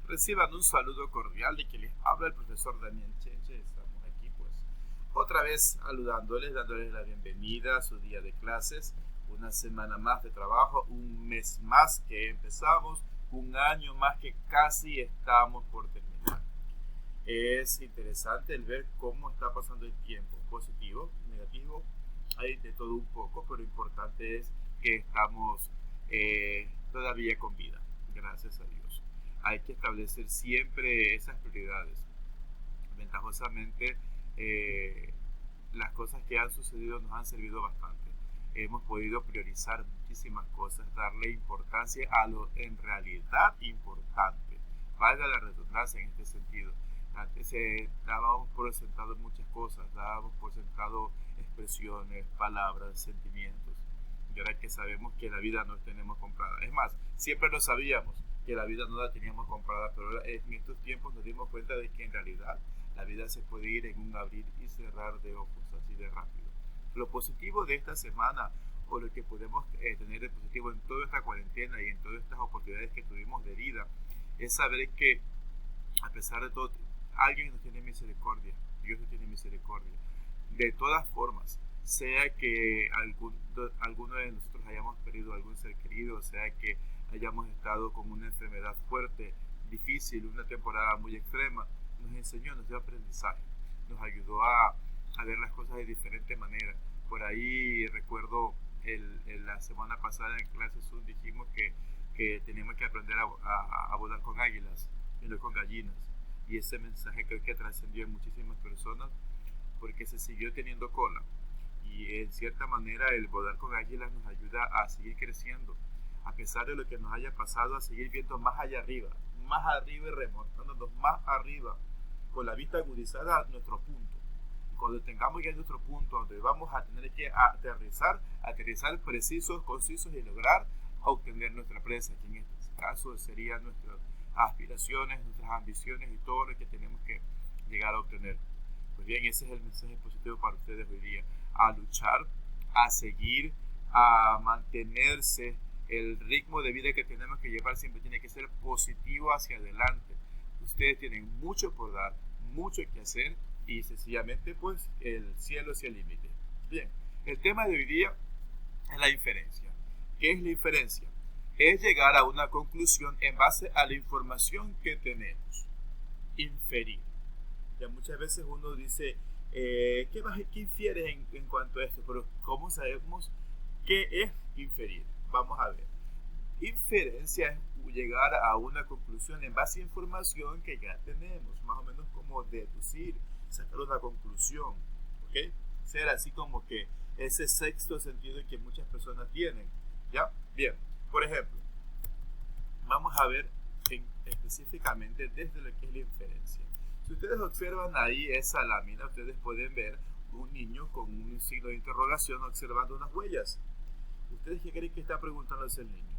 Reciban un saludo cordial de que les habla el profesor Daniel Chenche. Estamos aquí pues otra vez saludándoles, dándoles la bienvenida a su día de clases. Una semana más de trabajo, un mes más que empezamos, un año más que casi estamos por terminar. Es interesante el ver cómo está pasando el tiempo, positivo, negativo, hay de todo un poco, pero lo importante es que estamos todavía con vida, gracias a Dios. Hay que establecer siempre esas prioridades. Ventajosamente, las cosas que han sucedido nos han servido bastante. Hemos podido priorizar muchísimas cosas, darle importancia a lo en realidad importante. Valga la redundancia en este sentido. Antes dábamos por sentado muchas cosas, dábamos por sentado expresiones, palabras, sentimientos. Y ahora que sabemos que la vida no la tenemos comprada. Es más, siempre lo sabíamos que la vida no la teníamos comprada, pero en estos tiempos nos dimos cuenta de que en realidad la vida se puede ir en un abrir y cerrar de ojos, así de rápido. Lo positivo de esta semana, o lo que podemos tener de positivo en toda esta cuarentena y en todas estas oportunidades que tuvimos de vida, es saber que a pesar de todo, alguien nos tiene misericordia, Dios nos tiene misericordia. De todas formas, sea que alguno de nosotros hayamos perdido algún ser querido, sea que hayamos estado con una enfermedad fuerte, difícil, una temporada muy extrema, nos enseñó, nos dio aprendizaje, nos ayudó a ver las cosas de diferente manera. Por ahí recuerdo la semana pasada en clase Zoom dijimos que teníamos que aprender a volar con águilas y no con gallinas. Y ese mensaje creo que trascendió en muchísimas personas porque se siguió teniendo cola. Y en cierta manera el volar con águilas nos ayuda a seguir creciendo, a pesar de lo que nos haya pasado, a seguir viendo más allá arriba y remontándonos más arriba, con la vista agudizada a nuestro punto. Y cuando tengamos ya nuestro punto donde vamos a tener que aterrizar precisos, concisos y lograr obtener nuestra presa, que en este caso serían nuestras aspiraciones, nuestras ambiciones y todo lo que tenemos que llegar a obtener. Pues bien, ese es el mensaje positivo para ustedes hoy día, a luchar, a seguir, a mantenerse. El ritmo de vida que tenemos que llevar siempre tiene que ser positivo hacia adelante. Ustedes tienen mucho por dar, mucho que hacer y sencillamente pues el cielo es el límite. Bien, el tema de hoy día es la inferencia. ¿Qué es la inferencia? Es llegar a una conclusión en base a la información que tenemos. Inferir. Ya muchas veces uno dice, ¿qué infieres en cuanto a esto? Pero ¿cómo sabemos qué es inferir? Vamos a ver. Inferencia es llegar a una conclusión en base a información que ya tenemos, más o menos como deducir, sacar una conclusión, ¿ok? Ser así como que ese sexto sentido que muchas personas tienen, ¿ya? Bien, por ejemplo, vamos a ver específicamente desde lo que es la inferencia. Si ustedes observan ahí esa lámina, ustedes pueden ver un niño con un signo de interrogación observando unas huellas. ¿Ustedes qué creen que está preguntándose el niño?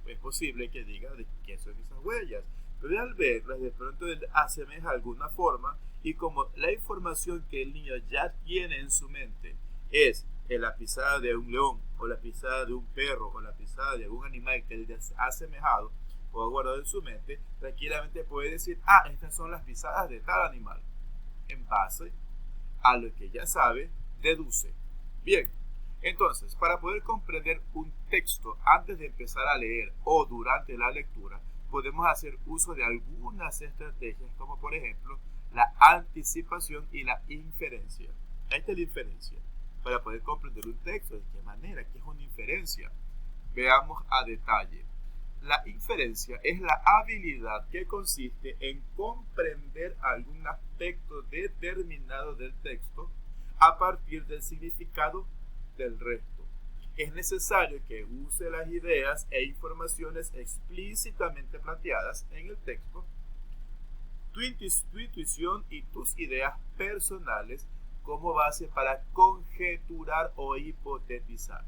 Es posible que diga de qué son esas huellas, pero al verlas de pronto él asemeja alguna forma y como la información que el niño ya tiene en su mente es la pisada de un león o la pisada de un perro o la pisada de algún animal que él ha asemejado o ha guardado en su mente, tranquilamente puede decir, estas son las pisadas de tal animal. En base a lo que ya sabe, deduce. Bien, entonces, para poder comprender un texto antes de empezar a leer o durante la lectura, podemos hacer uso de algunas estrategias, como por ejemplo, la anticipación y la inferencia. Esta es la inferencia. Para poder comprender un texto, ¿de qué manera? ¿Qué es una inferencia? Veamos a detalle. La inferencia es la habilidad que consiste en comprender algún aspecto determinado del texto a partir del significado del resto. Es necesario que use las ideas e informaciones explícitamente planteadas en el texto, tu intuición y tus ideas personales como base para conjeturar o hipotetizar.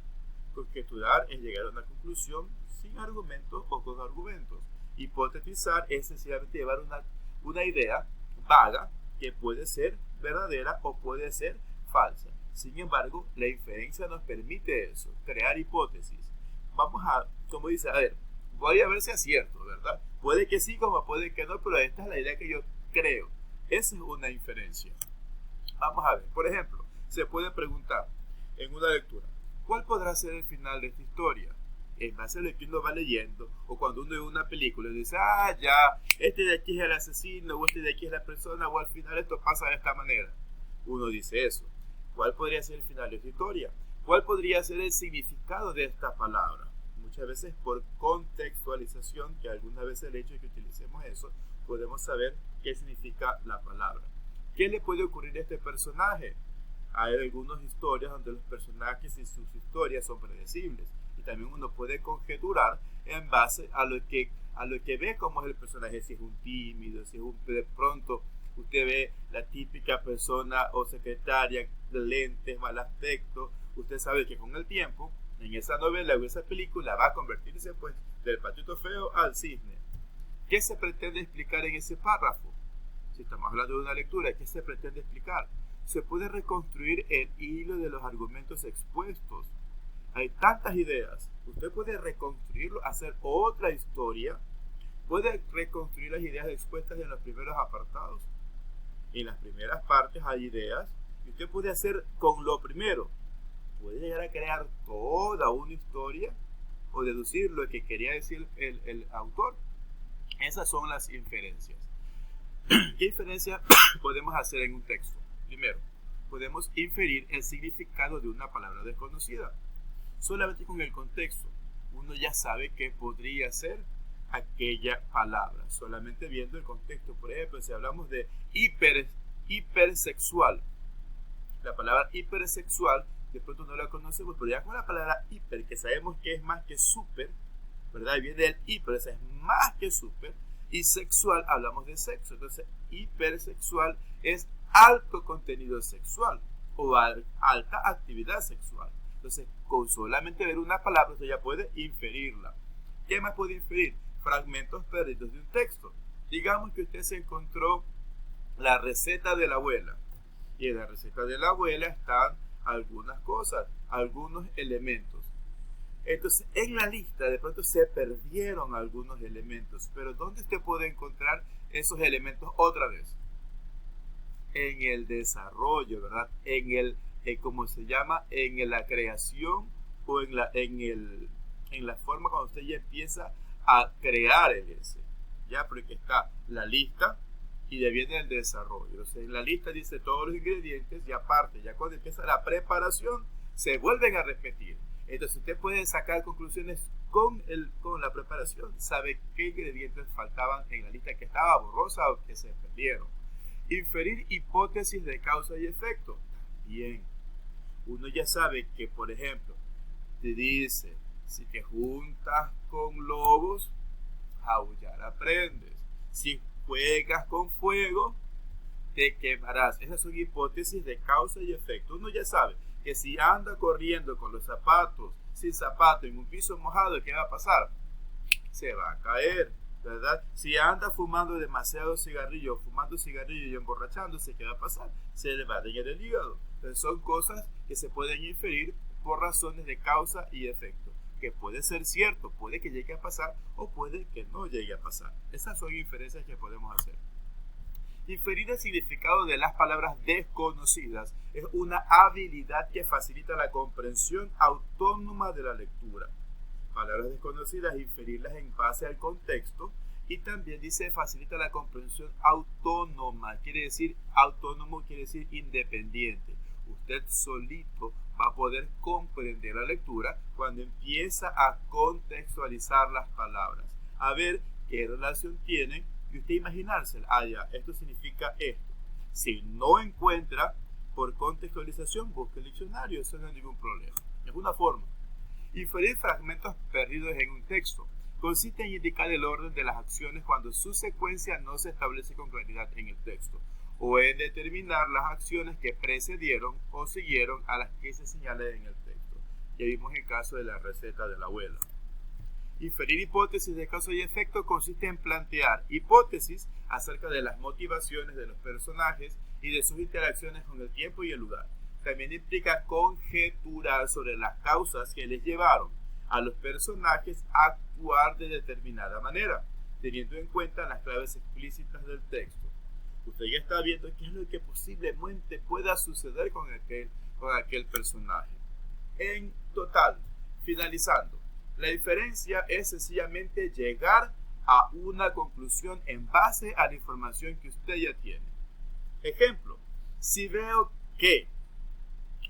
Conjeturar es llegar a una conclusión sin argumentos o con argumentos. Hipotetizar es sencillamente llevar una idea vaga que puede ser verdadera o puede ser falsa. Sin embargo, la inferencia nos permite eso, crear hipótesis. Vamos a, como dice, voy a ver si acierto, ¿verdad? Puede que sí, como puede que no, pero esta es la idea que yo creo. Esa es una inferencia. Vamos a ver, por ejemplo, se puede preguntar en una lectura, ¿cuál podrá ser el final de esta historia? En base a lo que uno va leyendo, o cuando uno ve una película y dice, ya, este de aquí es el asesino, o este de aquí es la persona, o al final esto pasa de esta manera. Uno dice eso. ¿Cuál podría ser el final de esta historia? ¿Cuál podría ser el significado de esta palabra? Muchas veces por contextualización, que algunas veces el hecho de que utilicemos eso, podemos saber qué significa la palabra. ¿Qué le puede ocurrir a este personaje? Hay algunas historias donde los personajes y sus historias son predecibles, y también uno puede conjeturar en base a lo que ve como es el personaje, si es un tímido, si es de pronto usted ve la típica persona o secretaria de lentes, mal aspecto, usted sabe que con el tiempo en esa novela o esa película va a convertirse pues del patito feo al cisne. ¿Qué se pretende explicar en ese párrafo? Si estamos hablando de una lectura, ¿qué se pretende explicar? Se puede reconstruir el hilo de los argumentos expuestos. Hay tantas ideas. Usted puede reconstruirlo, hacer otra historia. Puede reconstruir las ideas expuestas en los primeros apartados. En las primeras partes hay ideas y usted puede hacer con lo primero. Puede llegar a crear toda una historia o deducir lo que quería decir el autor. Esas son las inferencias. ¿Qué inferencia podemos hacer en un texto? Primero, podemos inferir el significado de una palabra desconocida. Solamente con el contexto, uno ya sabe qué podría ser aquella palabra. Solamente viendo el contexto. Por ejemplo, si hablamos de hipersexual, la palabra hipersexual, de pronto no la conocemos, pero ya con la palabra hiper, que sabemos que es más que super, ¿verdad? Y viene del hiper, es más que super, y sexual, hablamos de sexo. Entonces, hipersexual es alto contenido sexual o alta actividad sexual. Entonces, con solamente ver una palabra, usted ya puede inferirla. ¿Qué más puede inferir? Fragmentos perdidos de un texto. Digamos que usted se encontró la receta de la abuela. Y en la receta de la abuela están algunas cosas, algunos elementos. Entonces, en la lista de pronto se perdieron algunos elementos. Pero ¿dónde usted puede encontrar esos elementos otra vez? En el desarrollo, ¿verdad? ¿Cómo se llama? En la creación o en la forma cuando usted ya empieza a crear el ese. Ya, porque está la lista y de viene el desarrollo. Entonces, en la lista dice todos los ingredientes y aparte, ya cuando empieza la preparación, se vuelven a repetir. Entonces, usted puede sacar conclusiones con la preparación. Sabe qué ingredientes faltaban en la lista que estaba borrosa o que se perdieron. Inferir hipótesis de causa y efecto. Bien, uno ya sabe que, por ejemplo, te dice, si te juntas con lobos, aullar aprendes. Si juegas con fuego, te quemarás. Esas son hipótesis de causa y efecto. Uno ya sabe que si anda corriendo con los zapatos, sin zapato, en un piso mojado, ¿qué va a pasar? Se va a caer, ¿verdad? Si anda fumando demasiado cigarrillo, fumando cigarrillo y emborrachándose, ¿qué va a pasar? Se le va a dañar el hígado. Entonces son cosas que se pueden inferir por razones de causa y efecto, que puede ser cierto, puede que llegue a pasar o puede que no llegue a pasar. Esas son inferencias que podemos hacer. Inferir el significado de las palabras desconocidas es una habilidad que facilita la comprensión autónoma de la lectura. Palabras desconocidas, inferirlas en base al contexto, y también dice facilita la comprensión autónoma. Quiere decir autónomo, quiere decir independiente. Usted solito va a poder comprender la lectura cuando empieza a contextualizar las palabras, a ver qué relación tienen y usted imaginársela. Ya, esto significa esto. Si no encuentra por contextualización, busque el diccionario, eso no es ningún problema. Es una forma. Inferir fragmentos perdidos en un texto consiste en indicar el orden de las acciones cuando su secuencia no se establece con claridad en el texto, o en determinar las acciones que precedieron o siguieron a las que se señalan en el texto. Ya vimos el caso de la receta de la abuela. Inferir hipótesis de causa y efecto consiste en plantear hipótesis acerca de las motivaciones de los personajes y de sus interacciones con el tiempo y el lugar. También implica conjeturar sobre las causas que les llevaron a los personajes a actuar de determinada manera. teniendo en cuenta las claves explícitas del texto. Usted ya está viendo qué es lo que posiblemente pueda suceder con aquel personaje. En total, finalizando, la diferencia es sencillamente llegar a una conclusión en base a la información que usted ya tiene. Ejemplo, si veo que,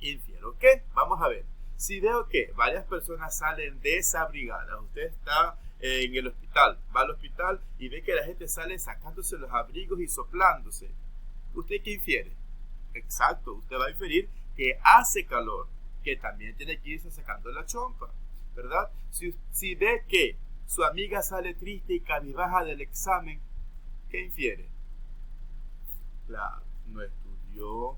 infiero que, vamos a ver, si veo que varias personas salen desabrigadas, usted está en el hospital, va al hospital y ve que la gente sale sacándose los abrigos y soplándose, ¿usted qué infiere? Exacto, usted va a inferir que hace calor, que también tiene que irse sacando la chompa, ¿verdad? Si ve que su amiga sale triste y cabizbaja del examen, ¿qué infiere? Claro, no estudió,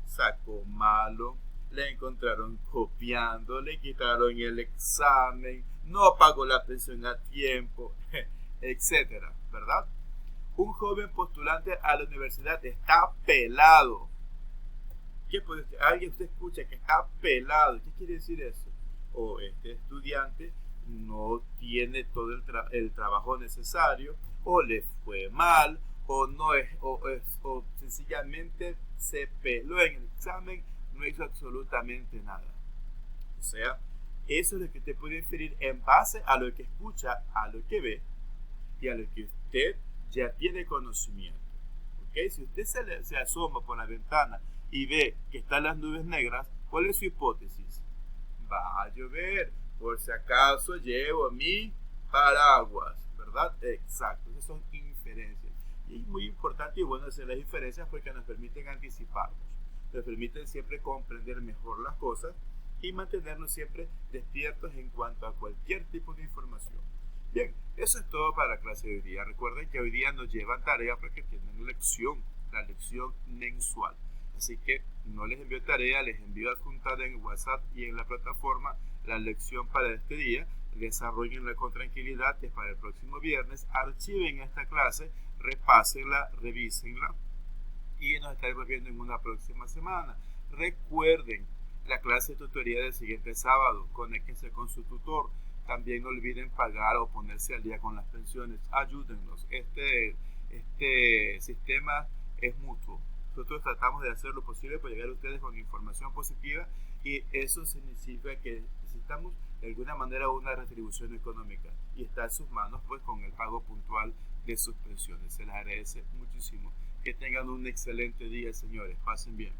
sacó malo, le encontraron copiando, le quitaron el examen, no pagó la pensión a tiempo, etcétera, ¿verdad? Un joven postulante a la universidad está pelado. ¿Qué puede usted? Alguien usted escucha que está pelado. ¿Qué quiere decir eso? O este estudiante no tiene todo el trabajo necesario, o le fue mal, o sencillamente se peló en el examen, no hizo absolutamente nada. O sea, eso es lo que usted puede inferir en base a lo que escucha, a lo que ve y a lo que usted ya tiene conocimiento. ¿Okay? Si usted se asoma por la ventana y ve que están las nubes negras, ¿cuál es su hipótesis? Va a llover, por si acaso llevo mi paraguas, ¿verdad? Exacto, esas son inferencias. Y es muy importante y bueno hacer las inferencias porque nos permiten anticiparnos, nos permiten siempre comprender mejor las cosas y mantenernos siempre despiertos en cuanto a cualquier tipo de información. Bien, eso es todo para la clase de hoy día. Recuerden que hoy día nos llevan tarea porque tienen lección, la lección mensual. Así que no les envío tarea, les envío adjuntada en WhatsApp y en la plataforma la lección para este día. Desarrollenla con tranquilidad, que es para el próximo viernes. Archiven esta clase, repásenla, revísenla y nos estaremos viendo en una próxima semana. Recuerden la clase de tutoría del siguiente sábado. Conéctense con su tutor. También no olviden pagar o ponerse al día con las pensiones. Ayúdennos. Este sistema es mutuo. Nosotros tratamos de hacer lo posible para llegar a ustedes con información positiva y eso significa que necesitamos de alguna manera una retribución económica y está en sus manos pues con el pago puntual de sus pensiones. Se les agradece muchísimo. Que tengan un excelente día, señores. Pasen bien.